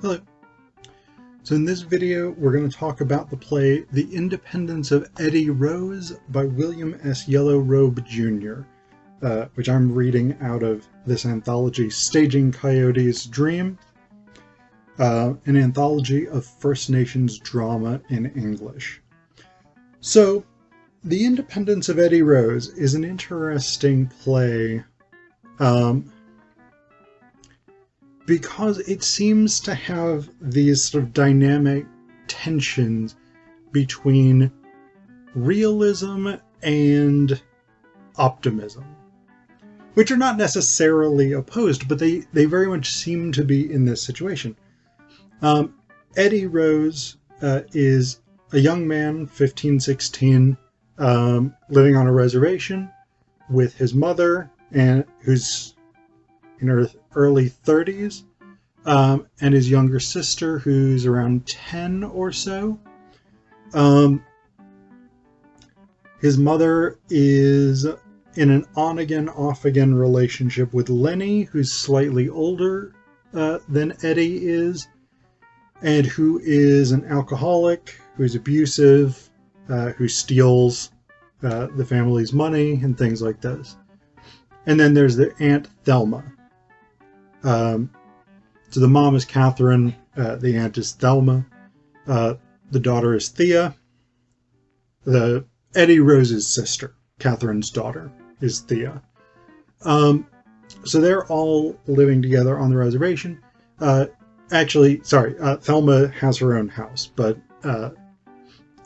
Hello. So in this video, we're going to talk about the play The Independence of Eddie Rose by William S. Yellow Robe Jr., which I'm reading out of this anthology, Staging Coyote's Dream, an anthology of First Nations drama in English. So, The Independence of Eddie Rose is an interesting play because it seems to have these sort of dynamic tensions between realism and optimism, which are not necessarily opposed, but they very much seem to be in this situation. Eddie Rose is a young man, 15, 16, living on a reservation with his mother, and who's in her early 30s, and his younger sister, who's around 10 or so. His mother is in an on-again, off-again relationship with Lenny, who's slightly older than Eddie is, and who is an alcoholic, who's abusive, who steals the family's money, and things like this. And then there's the Aunt Thelma. So the mom is Catherine, the aunt is Thelma, the daughter is Thea, Eddie Rose's sister, Catherine's daughter, is Thea. So they're all living together on the reservation. Thelma has her own house, but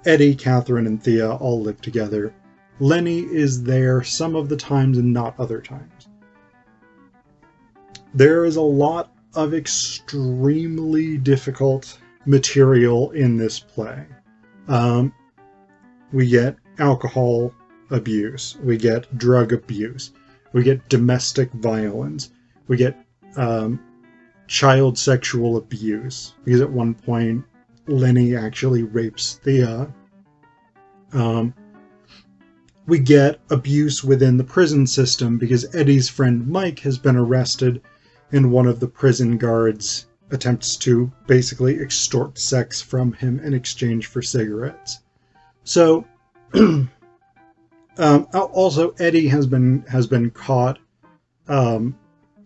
Eddie, Catherine, and Thea all live together. Lenny is there some of the times and not other times. There is a lot of extremely difficult material in this play. We get alcohol abuse, we get drug abuse, we get domestic violence, we get child sexual abuse, because at one point Lenny actually rapes Thea. We get abuse within the prison system because Eddie's friend Mike has been arrested, and one of the prison guards attempts to basically extort sex from him in exchange for cigarettes. So, also Eddie has been caught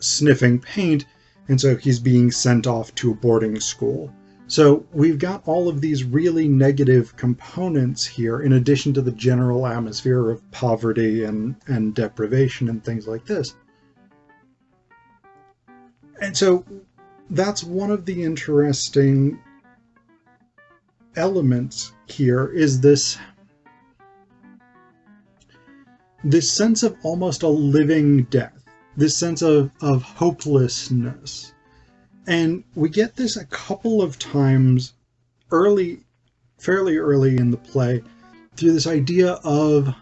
sniffing paint, and so he's being sent off to a boarding school. So we've got all of these really negative components here, in addition to the general atmosphere of poverty and deprivation and things like this. And so that's one of the interesting elements here, is this sense of almost a living death, this sense of hopelessness. And we get this a couple of times fairly early in the play, through this idea of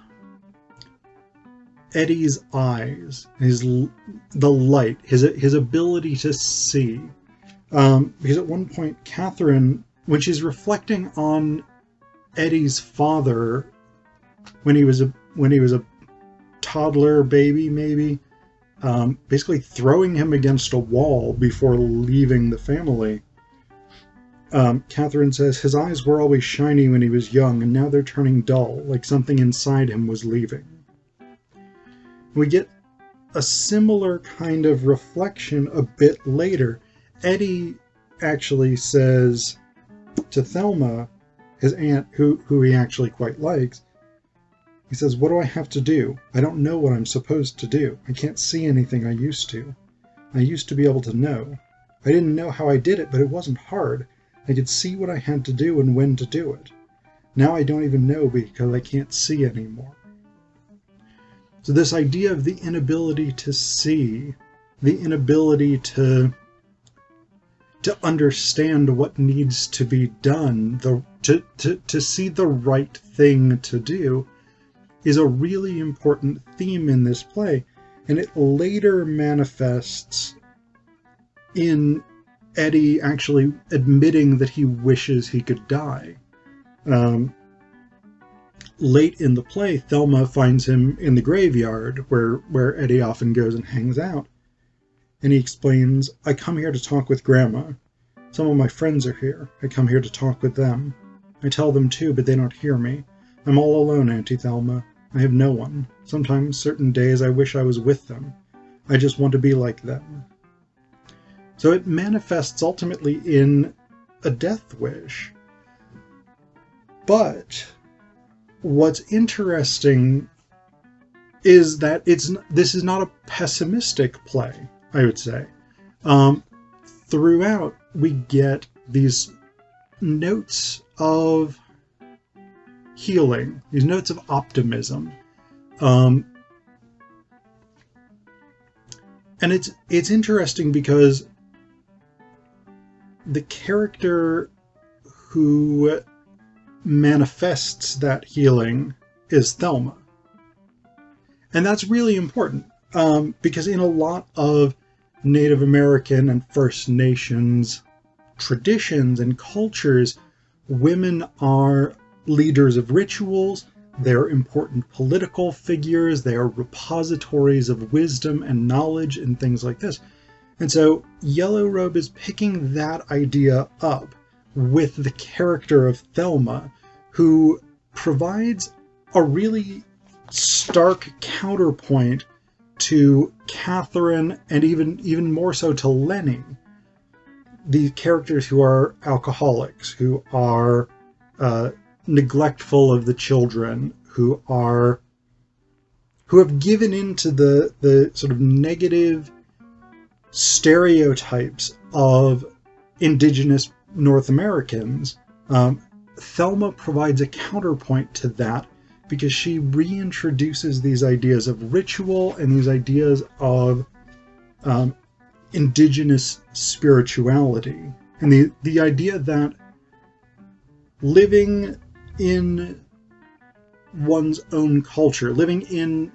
Eddie's eyes, the light, his ability to see. Because at one point, Catherine, when she's reflecting on Eddie's father, when he was a toddler baby, maybe, basically throwing him against a wall before leaving the family, Catherine says his eyes were always shiny when he was young, and now they're turning dull, like something inside him was leaving. We get a similar kind of reflection a bit later. Eddie actually says to Thelma, his aunt, who he actually quite likes, he says, "What do I have to do? I don't know what I'm supposed to do. I can't see anything I used to. I used to be able to know. I didn't know how I did it, but it wasn't hard. I could see what I had to do and when to do it. Now I don't even know because I can't see anymore." So this idea of the inability to see, the inability to understand what needs to be done, to see the right thing to do, is a really important theme in this play. And it later manifests in Eddie actually admitting that he wishes he could die. Late in the play, Thelma finds him in the graveyard where Eddie often goes and hangs out. And he explains, "I come here to talk with Grandma. Some of my friends are here. I come here to talk with them. I tell them too, but they don't hear me. I'm all alone, Auntie Thelma. I have no one. Sometimes, certain days, I wish I was with them. I just want to be like them. So it manifests ultimately in a death wish. But what's interesting is that this is not a pessimistic play, I would say. Throughout, we get these notes of healing, these notes of optimism. And it's interesting because the character who manifests that healing is Thelma. And that's really important, because in a lot of Native American and First Nations traditions and cultures, women are leaders of rituals, they're important political figures, they are repositories of wisdom and knowledge and things like this. And so Yellow Robe is picking that idea up with the character of Thelma, who provides a really stark counterpoint to Catherine and even more so to Lenny, the characters who are alcoholics, who are neglectful of the children, who have given into the sort of negative stereotypes of Indigenous North Americans. Thelma provides a counterpoint to that because she reintroduces these ideas of ritual and these ideas of Indigenous spirituality, and the idea that living in one's own culture, living in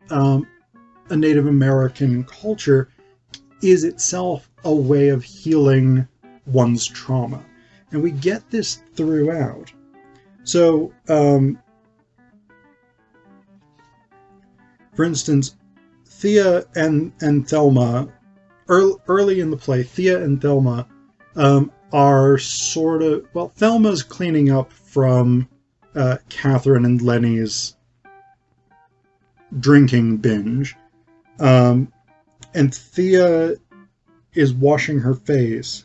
a Native American culture, is itself a way of healing one's trauma. And we get this throughout. So, for instance, Thea and Thelma, early in the play, Thea and Thelma are sort of, well, Thelma's cleaning up from Catherine and Lenny's drinking binge. And Thea is washing her face.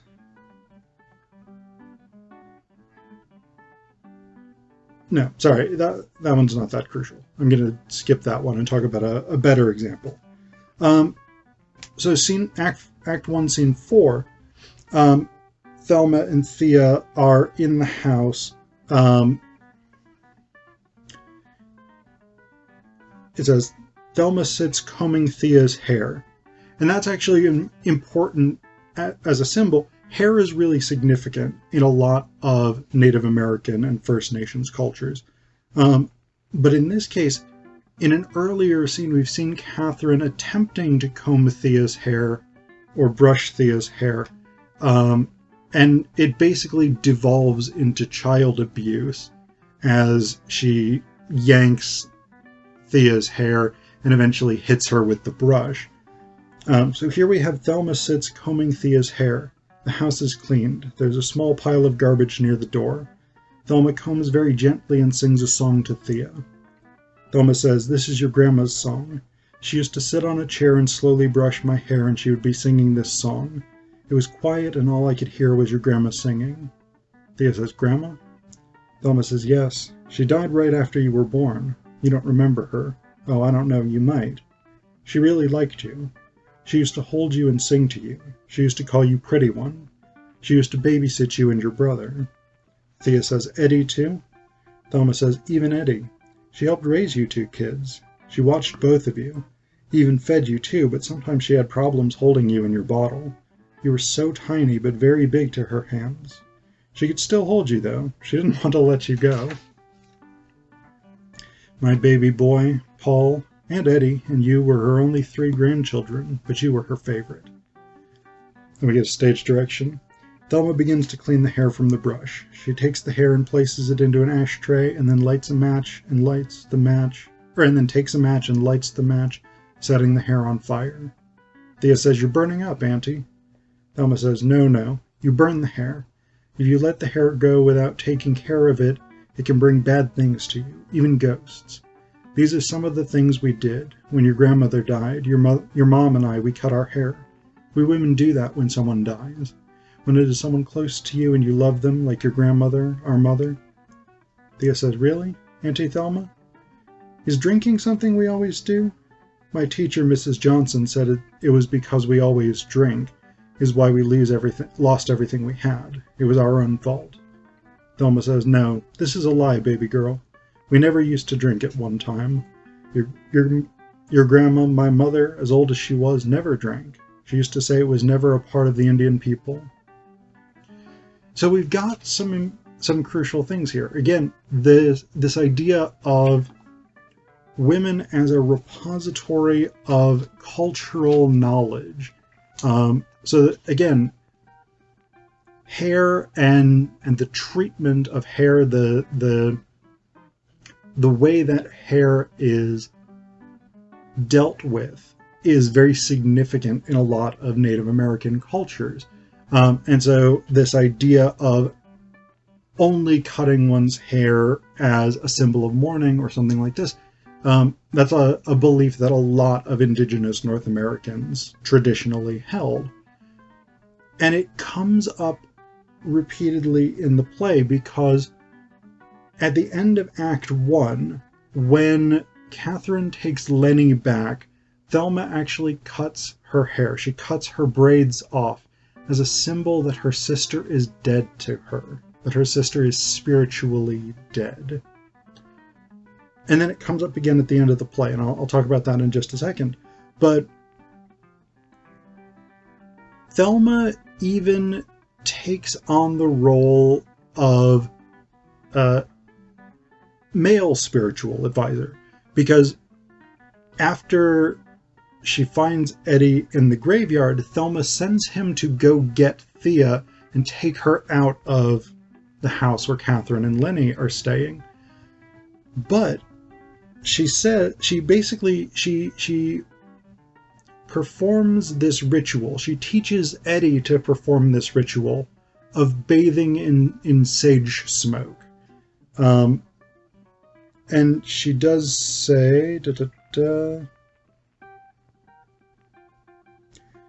No, sorry, that one's not that crucial. I'm going to skip that one and talk about a better example. So Act 1, Scene 4, Thelma and Thea are in the house. It says, Thelma sits combing Thea's hair. And that's actually important as a symbol. Hair is really significant in a lot of Native American and First Nations cultures. But in this case, in an earlier scene, we've seen Catherine attempting to comb Thea's hair or brush Thea's hair. And it basically devolves into child abuse as she yanks Thea's hair and eventually hits her with the brush. So here we have Thelma sits combing Thea's hair. The house is cleaned. There's a small pile of garbage near the door. Thelma combs very gently and sings a song to Thea. Thelma says, "This is your grandma's song. She used to sit on a chair and slowly brush my hair, and she would be singing this song. It was quiet, and all I could hear was your grandma singing." Thea says, "Grandma?" Thelma says, "Yes. She died right after you were born. You don't remember her. Oh, I don't know, you might. She really liked you. She used to hold you and sing to you. She used to call you Pretty One. She used to babysit you and your brother." Thea says, "Eddie too?" Thelma says, "Even Eddie. She helped raise you two kids. She watched both of you. Even fed you too, but sometimes she had problems holding you in your bottle. You were so tiny, but very big to her hands. She could still hold you, though. She didn't want to let you go. My baby boy, Paul, and Eddie, and you were her only 3 grandchildren, but you were her favorite." Then we get a stage direction. Thelma begins to clean the hair from the brush. She takes the hair and places it into an ashtray, and then lights a match and lights the match, and then takes a match and lights the match, setting the hair on fire. Thea says, "You're burning up, Auntie." Thelma says, No, You burn the hair. If you let the hair go without taking care of it, it can bring bad things to you, even ghosts. These are some of the things we did. When your grandmother died, your mom and I, we cut our hair. We women do that when someone dies. When it is someone close to you and you love them, like your grandmother, our mother. Thea says, really, Auntie Thelma? Is drinking something we always do? My teacher, Mrs. Johnson, said it was because we always drink, is why we lost everything we had. It was our own fault. Thelma says, no, this is a lie, baby girl. We never used to drink at one time. Your grandma, my mother, as old as she was, never drank. She used to say it was never a part of the Indian people. So we've got some crucial things here. Again, this idea of women as a repository of cultural knowledge. So that, again, hair and the treatment of hair, the way that hair is dealt with is very significant in a lot of Native American cultures. And so this idea of only cutting one's hair as a symbol of mourning or something like this, that's a belief that a lot of indigenous North Americans traditionally held. And it comes up repeatedly in the play because at the end of Act 1, when Catherine takes Lenny back, Thelma actually cuts her hair. She cuts her braids off as a symbol that her sister is dead to her, that her sister is spiritually dead. And then it comes up again at the end of the play, and I'll talk about that in just a second. But Thelma even takes on the role of male spiritual advisor, because after she finds Eddie in the graveyard, Thelma sends him to go get Thea and take her out of the house where Catherine and Lenny are staying. But she said she performs this ritual. She teaches Eddie to perform this ritual of bathing in sage smoke. And she does say,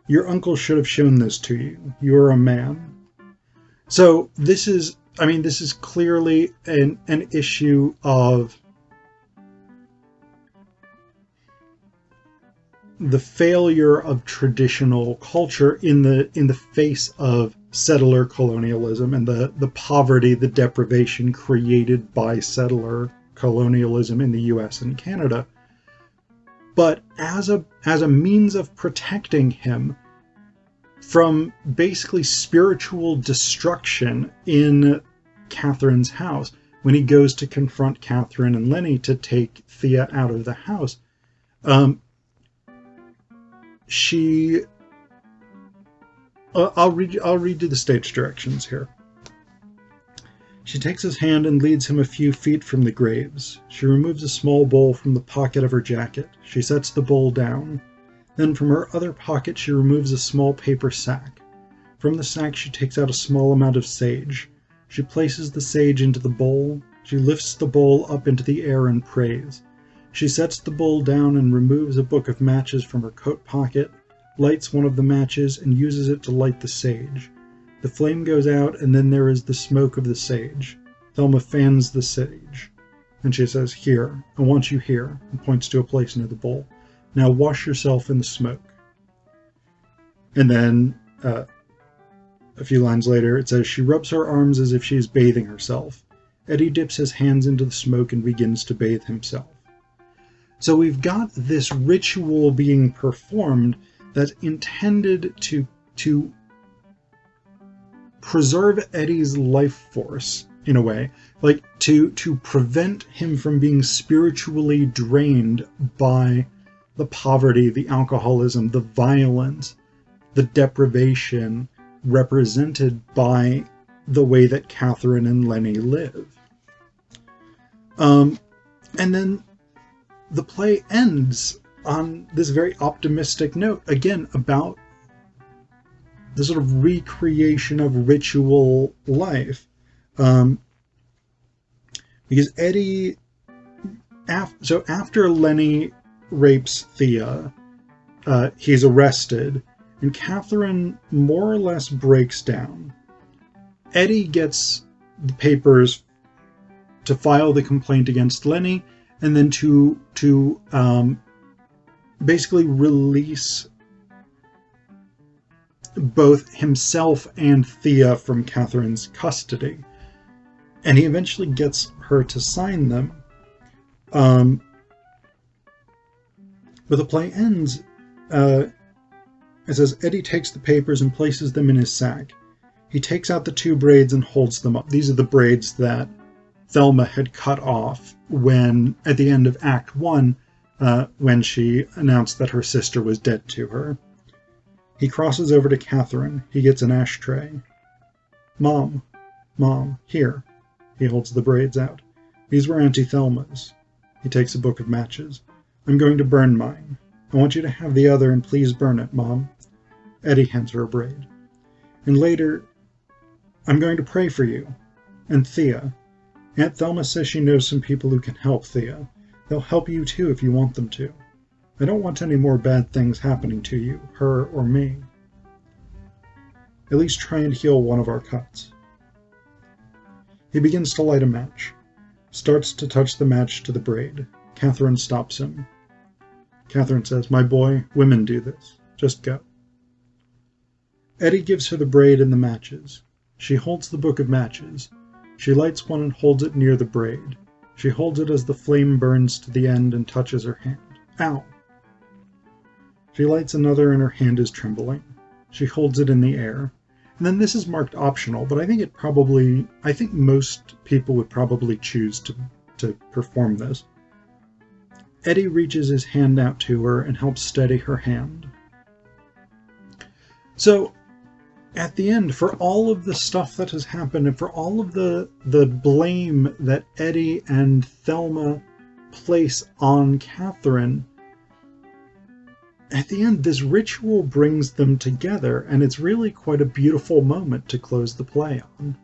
your uncle should have shown this to you. You are a man. So this is clearly an issue of the failure of traditional culture in the face of settler colonialism and the poverty, the deprivation created by settler colonialism in the US and Canada. But as a means of protecting him from basically spiritual destruction in Catherine's house, when he goes to confront Catherine and Lenny to take Thea out of the house, I'll read you the stage directions here. She takes his hand and leads him a few feet from the graves. She removes a small bowl from the pocket of her jacket. She sets the bowl down. Then from her other pocket she removes a small paper sack. From the sack she takes out a small amount of sage. She places the sage into the bowl. She lifts the bowl up into the air and prays. She sets the bowl down and removes a book of matches from her coat pocket, lights one of the matches, and uses it to light the sage. The flame goes out, and then there is the smoke of the sage. Thelma fans the sage, and she says, "Here, I want you here," and points to a place near the bowl. "Now wash yourself in the smoke." And then, a few lines later, it says, "She rubs her arms as if she is bathing herself. Eddie dips his hands into the smoke and begins to bathe himself." So we've got this ritual being performed that's intended to preserve Eddie's life force, in a way, like to prevent him from being spiritually drained by the poverty, the alcoholism, the violence, the deprivation represented by the way that Catherine and Lenny live. And then the play ends on this very optimistic note, again, about the sort of recreation of ritual life. Because Eddie, so after Lenny rapes Thea, he's arrested, and Catherine more or less breaks down. Eddie gets the papers to file the complaint against Lenny, and then to basically release both himself and Thea from Catherine's custody. And he eventually gets her to sign them. But the play ends, it says, Eddie takes the papers and places them in his sack. He takes out the 2 braids and holds them up. These are the braids that Thelma had cut off when, at the end of Act 1, when she announced that her sister was dead to her. He crosses over to Catherine. He gets an ashtray. Mom, here. He holds the braids out. These were Auntie Thelma's. He takes a book of matches. I'm going to burn mine. I want you to have the other, and please burn it, Mom. Eddie hands her a braid. And later, I'm going to pray for you. And Thea. Aunt Thelma says she knows some people who can help Thea. They'll help you too if you want them to. I don't want any more bad things happening to you, her or me. At least try and heal one of our cuts. He begins to light a match. Starts to touch the match to the braid. Catherine stops him. Catherine says, My boy, women do this. Just go. Eddie gives her the braid and the matches. She holds the book of matches. She lights one and holds it near the braid. She holds it as the flame burns to the end and touches her hand. Ow! She lights another and her hand is trembling. She holds it in the air. And then this is marked optional, but I think most people would probably choose to perform this. Eddie reaches his hand out to her and helps steady her hand. So, at the end, for all of the stuff that has happened, and for all of the blame that Eddie and Thelma place on Catherine, at the end, this ritual brings them together, and it's really quite a beautiful moment to close the play on.